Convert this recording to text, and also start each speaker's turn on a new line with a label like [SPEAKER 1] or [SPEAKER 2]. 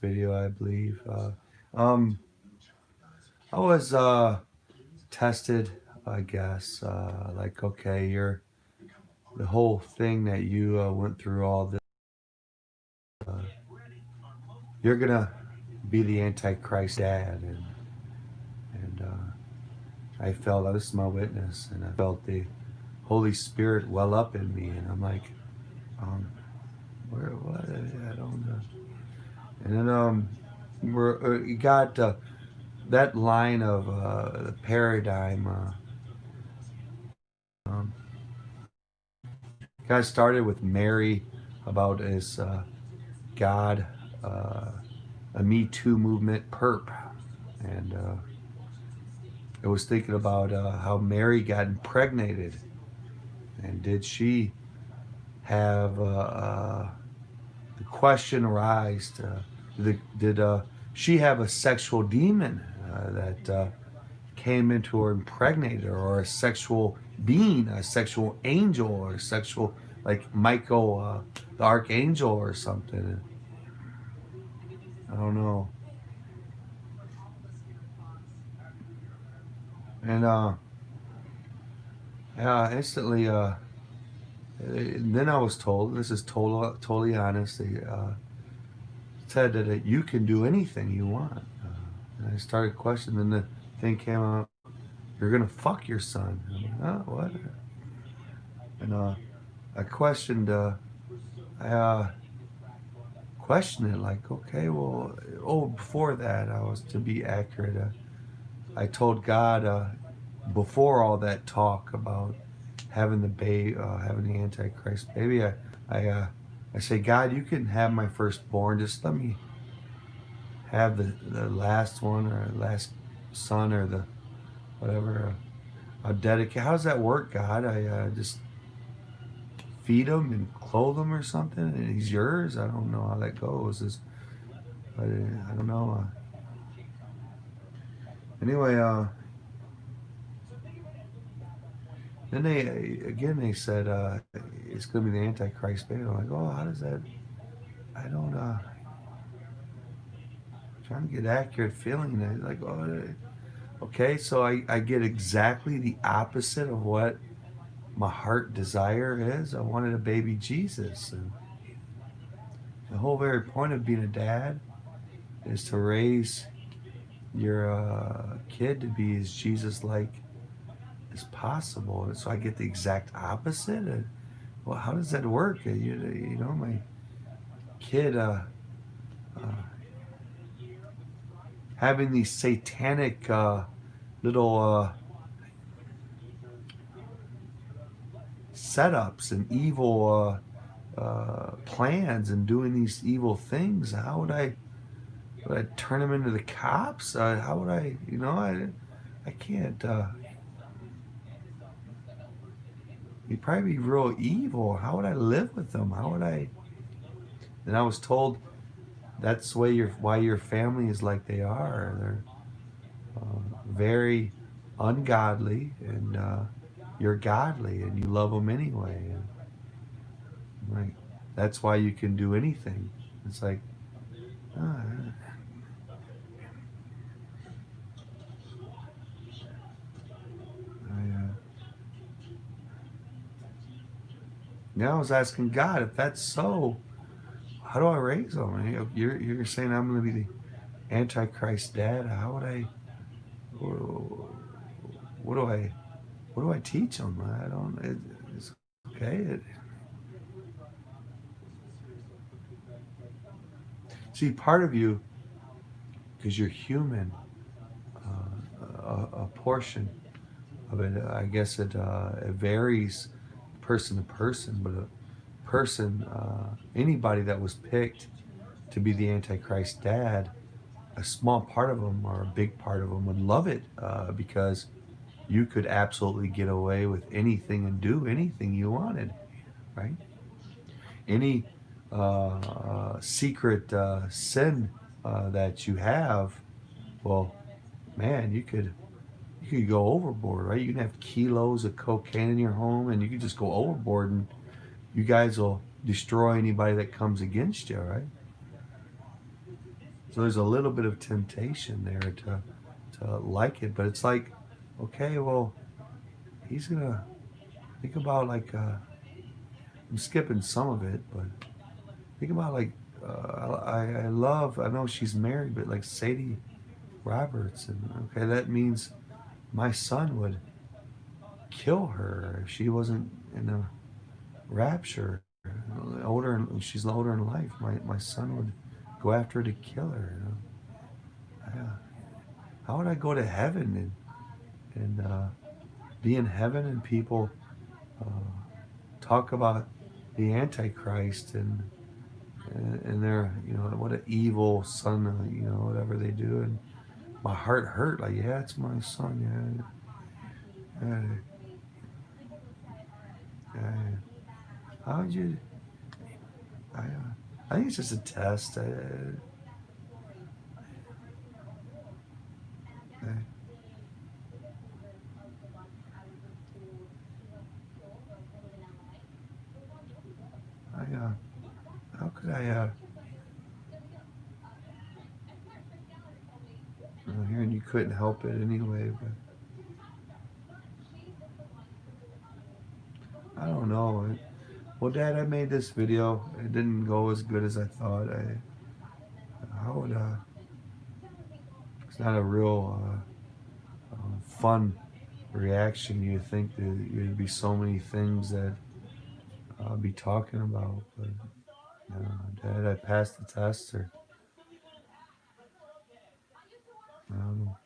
[SPEAKER 1] last video, I believe. Um, I was tested, I guess. Like, okay, you're the whole thing that you went through all this. Uh, you're gonna be the antichrist dad, and I felt this is my witness, and I felt the Holy Spirit well up in me, and I'm like, um, where, what? I don't know. And then you got that line of the paradigm. Um, Got started with Mary about his God, uh, a Me Too movement, perp, and I was thinking about how Mary got impregnated, and did she have the question arise? Did she have a sexual demon that came into her, impregnated her, or a sexual being, a sexual angel, or a sexual, like Michael, the archangel, or something? I don't know. And yeah, instantly. Then I was told, this is totally honest. They said that you can do anything you want. And I started questioning. Then the thing came out, you're gonna fuck your son. I'm like, oh, what? And I questioned. I questioned it, like, okay, well, oh, before that, I was, to be accurate. I told God before all that talk about having the having the Antichrist baby. I, uh, I say, God, you can have my firstborn. Just let me have the last one, or last son, or the whatever. I'll dedicate. How does that work, God? I just feed him and clothe him or something, and he's yours. I don't know how that goes. I don't know. Anyway, then they said it's gonna be the Antichrist baby. I'm like, oh, how does that? I don't. Trying to get accurate feeling. Like, oh, okay, so I get exactly the opposite of what my heart desire is. I wanted a baby Jesus, and the whole very point of being a dad is to raise your kid to be as Jesus-like as possible. And so I get the exact opposite. And, well, how does that work? You know, my kid uh, having these satanic little setups and evil plans and doing these evil things. How would I turn them into the cops? How would I, I can't. He'd probably be real evil. How would I live with them? How would I? And I was told that's why your family is like they are. They're very ungodly, and you're godly, and you love them anyway. And, like, that's why you can do anything. It's like, ah, I was asking God, if that's so, how do I raise them? You're saying I'm going to be the Antichrist dad. How would I? What do I? What do I teach them? I don't. It's okay. See, part of you, because you're human, a portion of it. I guess it varies person to person, but a person, anybody that was picked to be the Antichrist dad, a small part of them or a big part of them would love it because you could absolutely get away with anything and do anything you wanted, right? Any secret sin that you have, well, man, you could go overboard, right? You can have kilos of cocaine in your home, and you could just go overboard, and you guys will destroy anybody that comes against you, right? So there's a little bit of temptation there to like it, but it's like, okay, well, he's gonna think about like I'm skipping some of it, but think about like I love, I know she's married, but like Sadie Roberts, and okay, that means my son would kill her if she wasn't in a rapture. She's older in life. My son would go after her to kill her. You know? How would I go to heaven and be in heaven and people uh, talk about the antichrist and their, you know, what an evil son, you know, whatever they do, and my heart hurt. Like, yeah, it's my son. Yeah, yeah, yeah. How would you? I think it's just a test. How could I? Hearing you couldn't help it anyway, but I don't know. Well, Dad, I made this video. It didn't go as good as I thought. How would it's not a real fun reaction. You think that there'd be so many things that I'll be talking about, but Dad, I passed the test, or I don't know.